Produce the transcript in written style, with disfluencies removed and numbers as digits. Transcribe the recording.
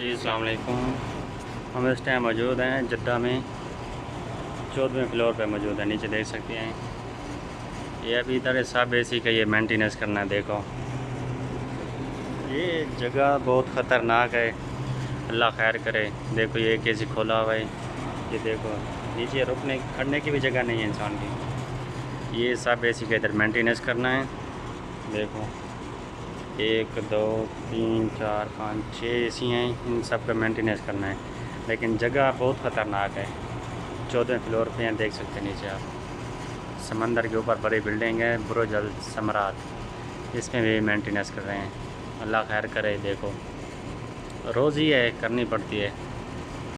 जी अस्सलाम वालेकुम। हम इस टाइम मौजूद हैं जद्दा में 14वें फ्लोर पे मौजूद है। नीचे देख सकते हैं ये अभी इधर सब एसी का ये मेंटेनेंस करना है। देखो ये जगह बहुत ख़तरनाक है, अल्लाह खैर करे। देखो ये कैसे खोला हुआ है, ये देखो नीचे रुकने खड़ने की भी जगह नहीं है इंसान की। ये सब एसी का इधर मेंटेनेंस करना है। देखो 1 2 3 4 5 6 एसी हैं, इन सब का मेंटेनेंस करना है। लेकिन जगह बहुत ख़तरनाक है। 14वें फ्लोर पे हैं, देख सकते हैं नीचे आप। समंदर के ऊपर बड़ी बिल्डिंग है, बुर्ज अल समरात, इसमें भी मेंटेनेंस कर रहे हैं। अल्लाह खैर करे। देखो रोज़ ही है, करनी पड़ती है।